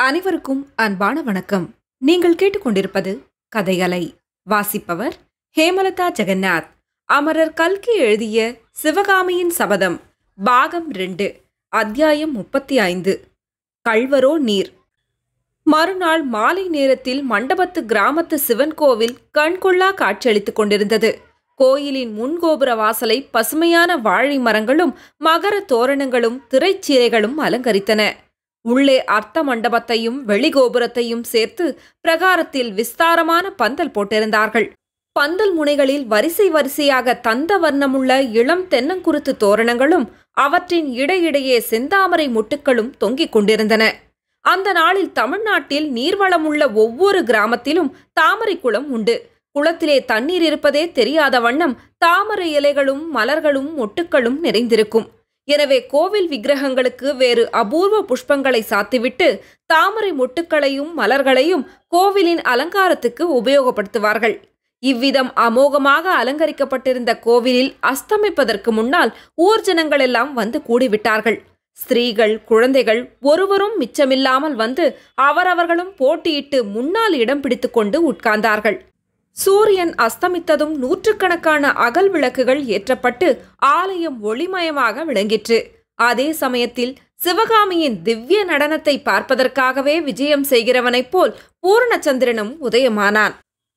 அனைவருக்கும் அன்பான வணக்கம். நீங்கள் கேட்டுக்கொண்டிருப்பது கதையலை. வாசிப்பவர் ஹேமலதா ஜெகநாத். அமரர் கல்கி எழுதிய சிவகாமியின் சபதம் பாகம் 2, அத்தியாயம் 35. கள்வரோ நீர். மறுநாள் மாலை நேரத்தில் மண்டபத்து கிராமத்து சிவன் கோவில் கண்கொள்ளா காட்சியளித்துக் கொண்டிருந்தது. கோயிலின் முன்கோபுர வாசலை பசுமையான வாழை மரங்களும் மகர தோரணங்களும் திரைச்சீலைகளும் அலங்கரித்தன. உள்ளே அர்த்த மண்டபத்தையும் வெளிகோபுரத்தையும் சேர்த்து பிரகாரத்தில் விஸ்தாரமான பந்தல் போட்டிருந்தார்கள். பந்தல் முனைகளில் வரிசை வரிசையாக தந்த வர்ணமுள்ள இளம் தென்னங்குருத்து தோரணங்களும் அவற்றின் இடையிடையே செந்தாமரை மொட்டுக்களும் தொங்கிக் கொண்டிருந்தன. அந்த நாளில் தமிழ்நாட்டில் நீர்வளமுள்ள ஒவ்வொரு கிராமத்திலும் தாமரை குளம் உண்டு. குளத்திலே தண்ணீர் இருப்பதே தெரியாத வண்ணம் தாமரை இலைகளும் மலர்களும் மொட்டுக்களும் நிறைந்திருக்கும். எனவே கோவில் விக்கிரகங்களுக்கு வேறு அபூர்வ புஷ்பங்களை சாத்திவிட்டு தாமரை மொட்டுக்களையும் மலர்களையும் கோவிலின் அலங்காரத்துக்கு உபயோகப்படுத்துவார்கள். இவ்விதம் அமோகமாக அலங்கரிக்கப்பட்டிருந்த கோவிலில் அஸ்தமிப்பதற்கு முன்னால் ஊர்ஜனங்கள் எல்லாம் வந்து கூடிவிட்டார்கள். ஸ்திரீகள், குழந்தைகள் ஒருவரும் மிச்சமில்லாமல் வந்து அவரவர்களும் போட்டியிட்டு முன்னால் இடம் பிடித்து கொண்டு உட்கார்ந்தார்கள். சூரியன் அஸ்தமித்ததும் நூற்றுக்கணக்கான அகல் விளக்குகள் ஏற்றப்பட்டு ஆலயம் ஒளிமயமாக விளங்கிற்று. அதே சமயத்தில் சிவகாமியின் திவ்ய நடனத்தை பார்ப்பதற்காகவே விஜயம் செய்கிறவனைப் போல் பூர்ணச்சந்திரனும் உதயமானான்.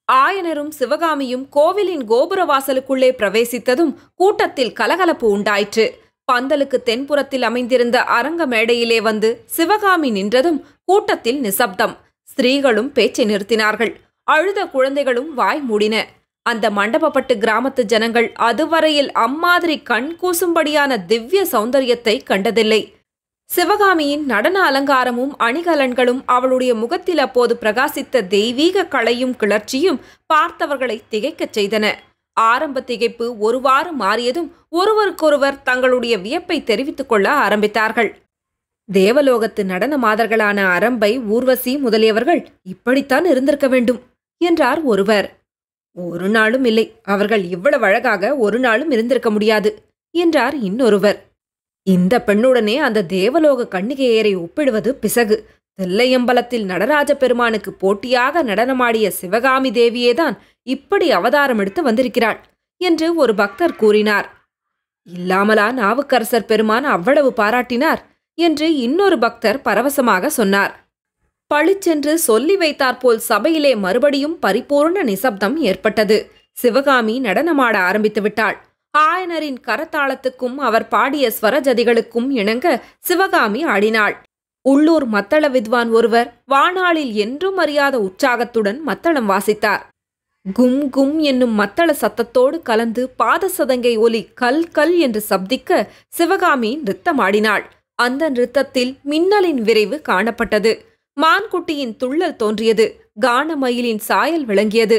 ஆயனரும் சிவகாமியும் கோவிலின் கோபுர வாசலுக்குள்ளே பிரவேசித்ததும் கூட்டத்தில் கலகலப்பு உண்டாயிற்று. பந்தலுக்கு தென்புறத்தில் அமைந்திருந்த அரங்க மேடையிலே வந்து சிவகாமி நின்றதும் கூட்டத்தில் நிசப்தம். ஸ்திரீகளும் பேச்சை நிறுத்தினார்கள். அழுத குழந்தைகளும் வாய் மூடின. அந்த மண்டபப்பட்டு கிராமத்து ஜனங்கள் அதுவரையில் அம்மாதிரி கண் கூசும்படியான திவ்ய சௌந்தரியத்தை கண்டதில்லை. சிவகாமியின் நடன அலங்காரமும் அணிகலன்களும் அவளுடைய முகத்தில் அப்போது பிரகாசித்த தெய்வீக களையும் கிளர்ச்சியும் பார்த்தவர்களை திகைக்கச் செய்தன. ஆரம்ப திகைப்பு ஒருவாறு மாறியதும் ஒருவருக்கொருவர் தங்களுடைய வியப்பை தெரிவித்துக் கொள்ள ஆரம்பித்தார்கள். தேவலோகத்து நடன மாதர்களான அரம்பை, ஊர்வசி முதலியவர்கள் இப்படித்தான் இருந்திருக்க வேண்டும் என்றார் ஒருவர். ஒரு நாளும் இல்லை, அவர்கள் இவ்வளவு அழகாக ஒரு நாளும் இருந்திருக்க முடியாது என்றார் இன்னொருவர். இந்த பெண்ணுடனே அந்த தேவலோக கன்னிகையரை ஒப்பிடுவது பிசகு. தில்லையம்பலத்தில் நடராஜ பெருமானுக்கு போட்டியாக நடனமாடிய சிவகாமி தேவியேதான் இப்படி அவதாரம் எடுத்து வந்திருக்கிறாள் என்று ஒரு பக்தர் கூறினார். இல்லாமலா நாவுக்கரசர் பெருமான் அவ்வளவு பாராட்டினார் என்று இன்னொரு பக்தர் பரவசமாக சொன்னார். பளிச்சென்று சொல்லி வைத்தாற்போல் சபையிலே மறுபடியும் பரிபூர்ண நிசப்தம் ஏற்பட்டது. சிவகாமி நடனமாட ஆரம்பித்து விட்டாள். ஆயனரின் கரத்தாளத்துக்கும் அவர் பாடிய ஸ்வரஜதிகளுக்கும் இணங்க சிவகாமி ஆடினாள். உள்ளூர் மத்தள வித்வான் ஒருவர் வாணாளில் என்றும் அறியாத உற்சாகத்துடன் மத்தளம் வாசித்தார். கும் கும் என்னும் மத்தள சத்தத்தோடு கலந்து பாதசதங்கை ஒலி கல் கல் என்று சப்திக்க சிவகாமி நிறுத்தமாடினாள். அந்த நிறுத்தத்தில் மின்னலின் விரைவு காணப்பட்டது. மான்குட்டியின் துள்ளல் தோன்றியது. கானமயிலின் சாயல் விளங்கியது.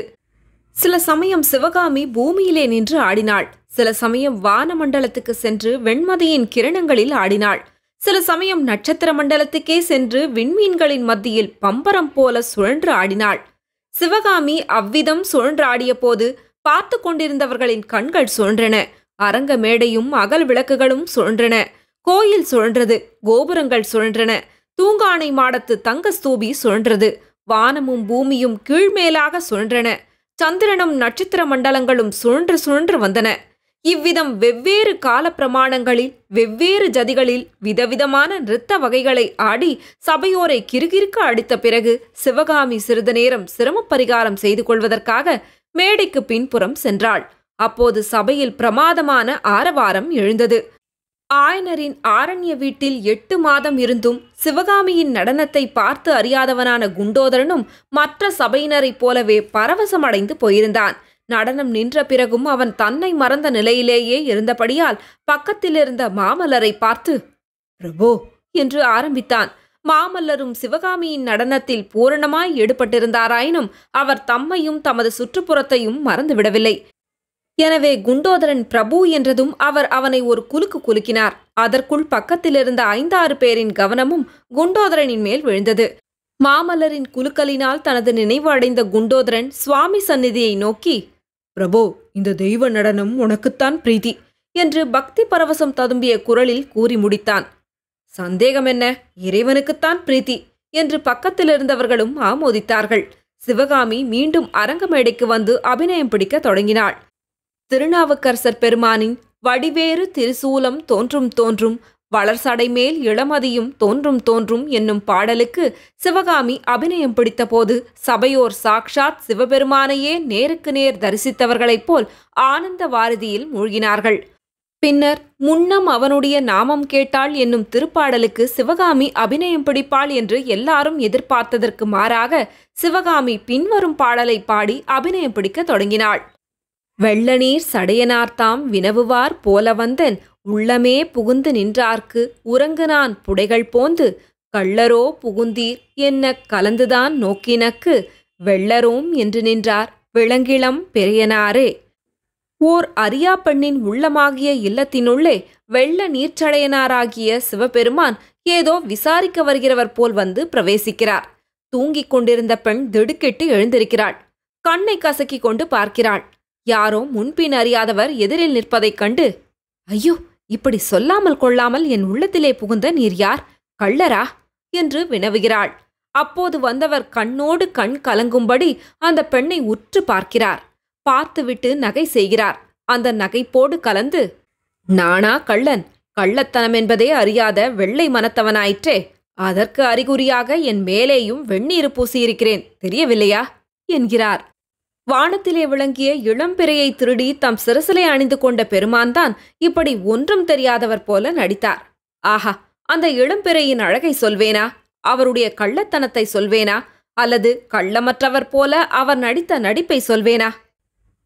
சில சமயம் சிவகாமி பூமியிலே நின்று ஆடினாள். சில சமயம் வானமண்டலத்துக்கு சென்று வெண்மதியின் கிரணங்களில் ஆடினாள். சில சமயம் நட்சத்திர மண்டலத்துக்கே சென்று விண்மீன்களின் மத்தியில் பம்பரம் போல சுழன்று ஆடினாள். சிவகாமி அவ்விதம் சுழன்றாடிய போது பார்த்து கொண்டிருந்தவர்களின் கண்கள் சுழன்றன. அரங்க மேடையும் அகல் விளக்குகளும் சுழன்றன. கோயில் சுழன்றது. கோபுரங்கள் சுழன்றன. தூங்கானை மாடத்து தங்க ஸ்தூபி சுழன்றது. வானமும் பூமியும் கீழ்மேலாக சுழன்றன. சந்திரனும் நட்சத்திர மண்டலங்களும் சுழன்று சுழன்று வந்தன. இவ்விதம் வெவ்வேறு கால பிரமாணங்களில் வெவ்வேறு ஜதிகளில் விதவிதமான நிறுத்த வகைகளை ஆடி சபையோரை கிறுகிறுக்க அடித்த பிறகு சிவகாமி சிறிது நேரம் சிரம பரிகாரம் செய்து கொள்வதற்காக மேடைக்கு பின்புறம் சென்றாள். அப்போது சபையில் பிரமாதமான ஆரவாரம் எழுந்தது. ஆயனரின் ஆரண்ய வீட்டில் 8 மாதம் இருந்தும் சிவகாமியின் நடனத்தை பார்த்து அறியாதவனான குண்டோதரனும் மற்ற சபையினரைப் போலவே பரவசமடைந்து போயிருந்தான். நடனம் நின்ற பிறகும் அவன் தன்னை மறந்த நிலையிலேயே இருந்தபடியால் பக்கத்திலிருந்த மாமல்லரை பார்த்து பிரபோ என்று ஆரம்பித்தான். மாமல்லரும் சிவகாமியின் நடனத்தில் பூரணமாய் ஈடுபட்டிருந்தாராயினும் அவர் தம்மையும் தமது சுற்றுப்புறத்தையும் மறந்துவிடவில்லை. எனவே குண்டோதரன் பிரபு என்றதும் அவர் அவனை ஒரு குலுக்கு குலுக்கினார். அதற்குள் பக்கத்திலிருந்த 5-6 பேரின் கவனமும் குண்டோதரனின் மேல் விழுந்தது. மாமல்லரின் குலுக்கலினால் தனது நினைவு அடைந்த குண்டோதரன் சுவாமி சந்நிதியை நோக்கி, பிரபோ, இந்த தெய்வ நடனம் உனக்குத்தான் பிரீதி என்று பக்தி பரவசம் ததும்பிய குரலில் கூறி முடித்தான். சந்தேகம் என்ன, இறைவனுக்குத்தான் பிரீத்தி என்று பக்கத்தில் இருந்தவர்களும் ஆமோதித்தார்கள். சிவகாமி மீண்டும் அரங்கமேடைக்கு வந்து அபிநயம் பிடிக்க தொடங்கினாள். திருநாவுக்கரசர் பெருமானின் வடிவேறு திருசூலம் தோன்றும் தோன்றும் வளர்சடை மேல் இளமதியும் தோன்றும் தோன்றும் என்னும் பாடலுக்கு சிவகாமி அபிநயம் பிடித்தபோது சபையோர் சாக்ஷாத் சிவபெருமானையே நேருக்கு நேர் தரிசித்தவர்களைப் போல் ஆனந்த வாரதியில் மூழ்கினார்கள். பின்னர் முன்னம் அவனுடைய நாமம் கேட்டாள் என்னும் திருப்பாடலுக்கு சிவகாமி அபிநயம் பிடிப்பாள் என்று எல்லாரும் எதிர்பார்த்ததற்கு மாறாக சிவகாமி பின்வரும் பாடலை பாடி அபிநயம் பிடிக்க தொடங்கினாள். வெள்ளநீர் சடையனார்த்தாம் வினவுவார் போல வந்தன் உள்ளமே புகுந்து நின்றார்க்கு உறங்குநான் புடைகள் போந்து கள்ளரோ புகுந்தீர் என்ன கலந்துதான் நோக்கினக்கு வெள்ளரோம் என்று நின்றார் விளங்கிளம் பெரியனாரே. ஓர் அரியா பெண்ணின் உள்ளமாகிய இல்லத்தினுள்ளே வெள்ள நீர்ச்சடையனாராகிய சிவபெருமான் ஏதோ விசாரிக்க வருகிறவர் போல் வந்து பிரவேசிக்கிறார். தூங்கிக் கொண்டிருந்த பெண் திடுக்கிட்டு எழுந்திருக்கிறாள். கண்ணை கசக்கி கொண்டு பார்க்கிறாள். யாரோ முன்பின் அறியாதவர் எதிரில் நிற்பதைக் கண்டு, ஐயோ, இப்படி சொல்லாமல் கொள்ளாமல் என் உள்ளத்திலே புகுந்த நீர் யார்? கள்ளரா என்று வினவுகிறாள். அப்போது வந்தவர் கண்ணோடு கண் கலங்கும்படி அந்த பெண்ணை உற்று பார்க்கிறார். பார்த்துவிட்டு நகை செய்கிறார். அந்த நகைப்போடு கலந்து, நானா கள்ளன்? கள்ளத்தனம் என்பதே அறியாத வெள்ளை மனத்தவனாயிற்றே. அதற்கு அறிகுறியாக என் மேலேயும் வெந்நீர் பூசியிருக்கிறேன், தெரியவில்லையா என்கிறார். வானத்திலே விளங்கிய இளம்பிறையை திருடி தம் சிரசிலே அணிந்து கொண்ட பெருமான்தான் இப்படி ஒன்றும் தெரியாதவர் போல நடித்தார். ஆஹா, அந்த இளம்பிறையின் அழகை சொல்வேனா? அவருடைய கள்ளத்தனத்தை சொல்வேனா? அல்லது கள்ளமற்றவர் போல அவர் நடித்த நடிப்பை சொல்வேனா?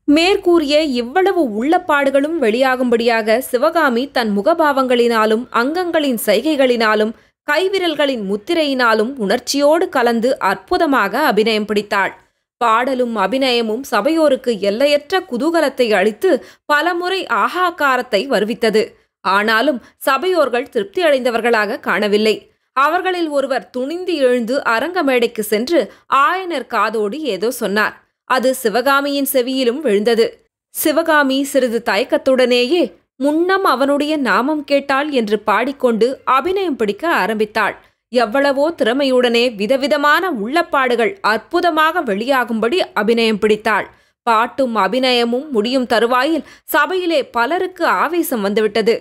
மேற்கூறிய இவ்வளவு உள்ளப்பாடுகளும் வெளியாகும்படியாக சிவகாமி தன் முகபாவங்களினாலும் அங்கங்களின் சைகைகளினாலும் கைவிரல்களின் முத்திரையினாலும் உணர்ச்சியோடு கலந்து அற்புதமாக அபிநயம் பிடித்தாள். பாடலும் அபிநயமும் சபையோருக்கு எல்லையற்ற குதூகலத்தை அளித்து பலமுறை ஆகாக்காரத்தை வருவித்தது. ஆனாலும் சபையோர்கள் திருப்தி அடைந்தவர்களாக காணவில்லை. அவர்களில் ஒருவர் துணிந்து எழுந்து அரங்க மேடைக்கு சென்று ஆயனர் காதோடு ஏதோ சொன்னார். அது சிவகாமியின் செவியிலும் விழுந்தது. சிவகாமி சிறிது தயக்கத்துடனேயே முன்னம் அவனுடைய நாமம் கேட்டாள் என்று பாடிக்கொண்டு அபிநயம் பிடிக்க ஆரம்பித்தாள். எவ்வளவோ திறமையுடனே விதவிதமான உள்ளப்பாடுகள் அற்புதமாக வெளியாகும்படி அபிநயம் பிடித்தாள். பாட்டும் அபிநயமும் முடியும் தருவாயில் சபையிலே பலருக்கு ஆவேசம் வந்துவிட்டது.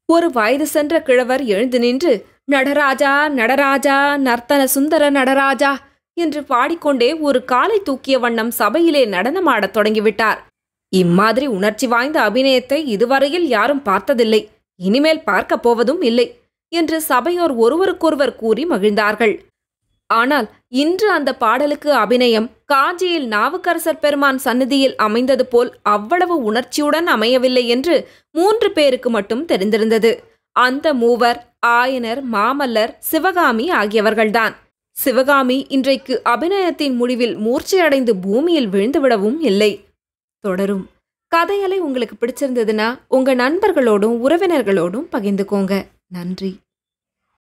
ஒரு வயது சென்ற கிழவர் எழுந்து நின்று, நடராஜா நடராஜா நர்த்தன சுந்தர நடராஜா என்று பாடிக்கொண்டே ஒரு காலை தூக்கிய வண்ணம் சபையிலே நடனமாடத் தொடங்கிவிட்டார். இம்மாதிரி உணர்ச்சி வாய்ந்த அபிநயத்தை இதுவரையில் யாரும் பார்த்ததில்லை, இனிமேல் பார்க்கப் போவதும் இல்லை என்று சபையோர் ஒருவருக்கொருவர் கூறி மகிழ்ந்தார்கள். ஆனால் இன்று அந்த பாடலுக்கு அபிநயம் காஞ்சியில் நாவுக்கரசர் பெருமான் சந்நிதியில் அமைந்தது போல் அவ்வளவு உணர்ச்சியுடன் அமையவில்லை என்று 3 பேருக்கு மட்டும் தெரிந்திருந்தது. அந்த மூவர் ஆயனர், மாமல்லர், சிவகாமி ஆகியவர்கள்தான். சிவகாமி இன்றைக்கு அபிநயத்தின் முடிவில் மூர்ச்சையடைந்து பூமியில் விழுந்துவிடவும் இல்லை. தொடரும். கதையலை உங்களுக்கு பிடிச்சிருந்ததுன்னா உங்க நண்பர்களோடும் உறவினர்களோடும் பகிர்ந்துக்கோங்க. நன்றி.